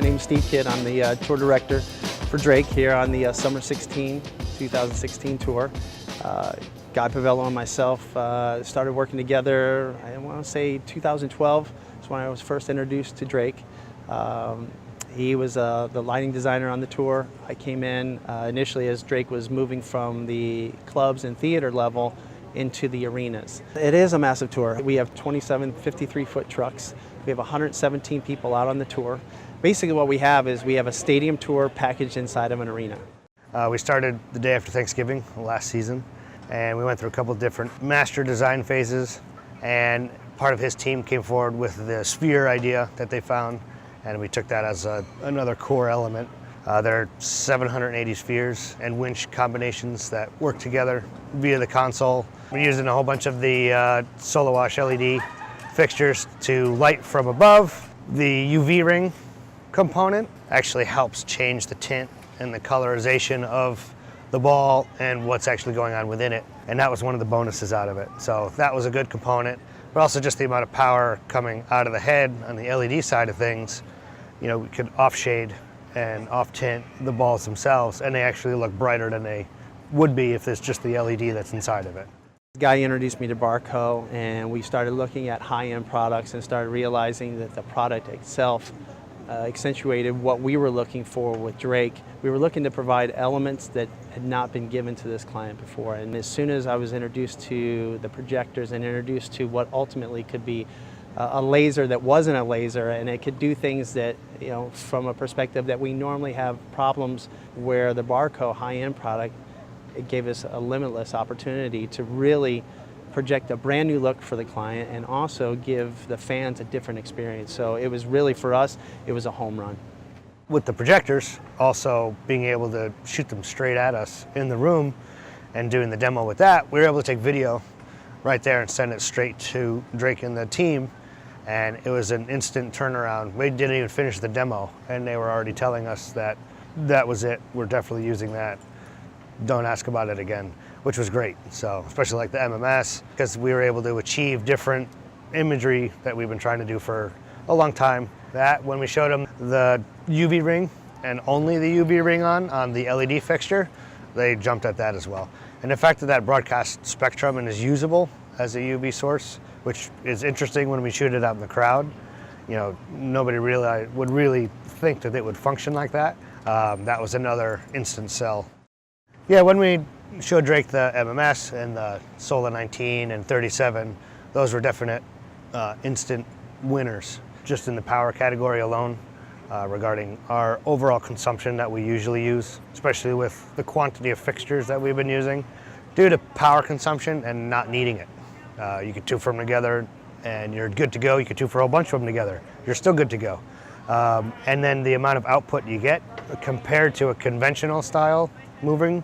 name's Steve Kidd. I'm the tour director for Drake here on the Summer 2016 tour. Guy Pavelo and myself started working together, I want to say 2012 is when I was first introduced to Drake. He was the lighting designer on the tour. I came in initially as Drake was moving from the clubs and theater level into the arenas. It is a massive tour. We have 27 53-foot trucks. We have 117 people out on the tour. Basically what we have is we have a stadium tour packaged inside of an arena. We started the day after Thanksgiving last season, and we went through a couple of different master design phases, and part of his team came forward with the sphere idea that they found, and we took that as another core element. There are 780 spheres and winch combinations that work together via the console. We're using a whole bunch of the SolaWash LED fixtures to light from above. The UV ring component actually helps change the tint and the colorization of the ball and what's actually going on within it. And that was one of the bonuses out of it. So that was a good component, but also just the amount of power coming out of the head on the LED side of things. You know, we could off shade and off tint the balls themselves, and they actually look brighter than they would be if there's just the LED that's inside of it. The guy introduced me to Barco, and we started looking at high-end products and started realizing that the product itself accentuated what we were looking for with Drake. We were looking to provide elements that had not been given to this client before, and as soon as I was introduced to the projectors and introduced to what ultimately could be a laser that wasn't a laser, and it could do things that, you know, from a perspective that we normally have problems, where the Barco high-end product, it gave us a limitless opportunity to really project a brand new look for the client and also give the fans a different experience. So it was really, for us, it was a home run. With the projectors, also being able to shoot them straight at us in the room and doing the demo with that, we were able to take video right there and send it straight to Drake and the team, and it was an instant turnaround. We didn't even finish the demo and they were already telling us that that was it, we're definitely using that, don't ask about it again, which was great. So especially like the MMS, because we were able to achieve different imagery that we've been trying to do for a long time. That when we showed them the UV ring and only the UV ring on the LED fixture, they jumped at that as well. And the fact that that broadcast spectrum and is usable as a UV source, which is interesting when we shoot it out in the crowd. You know, nobody would really think that it would function like that. That was another instant sell. Yeah, when we showed Drake the MMS and the Sola 19 and 37, those were definite instant winners, just in the power category alone, regarding our overall consumption that we usually use, especially with the quantity of fixtures that we've been using. Due to power consumption and not needing it. You could two for them together and you're good to go. You could two for a whole bunch of them together. You're still good to go. And then the amount of output you get compared to a conventional style moving,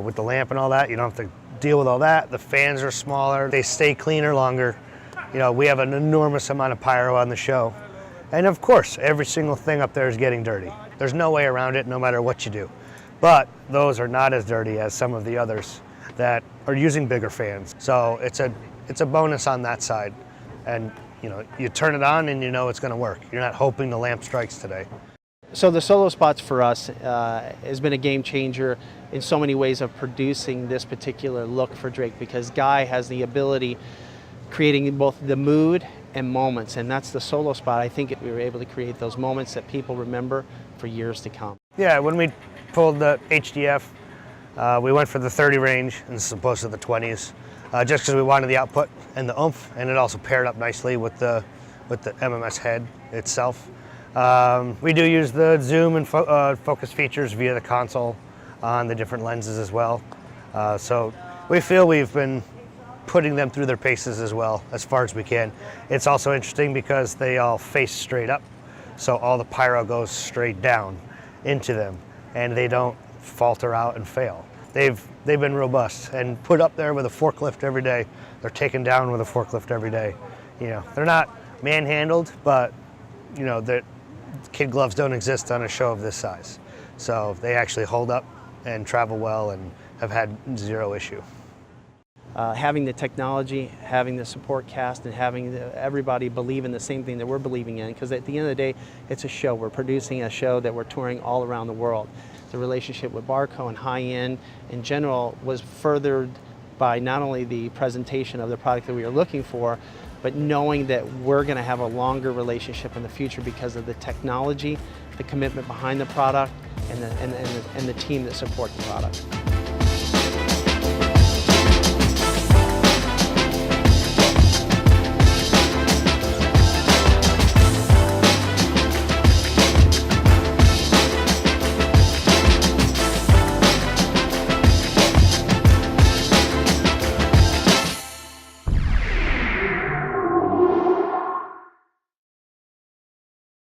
with the lamp and all that, you don't have to deal with all that. The fans are smaller, they stay cleaner longer. You know, we have an enormous amount of pyro on the show. And of course, every single thing up there is getting dirty. There's no way around it, no matter what you do. But those are not as dirty as some of the others that are using bigger fans. So it's a bonus on that side. And you know, you turn it on and you know it's gonna work. You're not hoping the lamp strikes today. So the SolaSpots for us has been a game changer in so many ways of producing this particular look for Drake, because Guy has the ability creating both the mood and moments, and that's the SolaSpot. I think we were able to create those moments that people remember for years to come. Yeah, when we pulled the HDF, we went for the 30 range as opposed to the 20s, just because we wanted the output and the oomph, and it also paired up nicely with the MMS head itself. We do use the zoom and focus features via the console on the different lenses as well. So we feel we've been putting them through their paces as well, as far as we can. It's also interesting because they all face straight up, so all the pyro goes straight down into them, and they don't falter out and fail. They've been robust and put up there with a forklift every day. They're taken down with a forklift every day. You know, they're not manhandled, but you know, the kid gloves don't exist on a show of this size. So they actually hold up and travel well and have had zero issue. having the technology, having the support cast, and having everybody believe in the same thing that we're believing in, because at the end of the day, it's a show. We're producing a show that we're touring all around the world. The relationship with Barco and High End in general was furthered by not only the presentation of the product that we were looking for, but knowing that we're going to have a longer relationship in the future because of the technology, the commitment behind the product, and the team that support the product.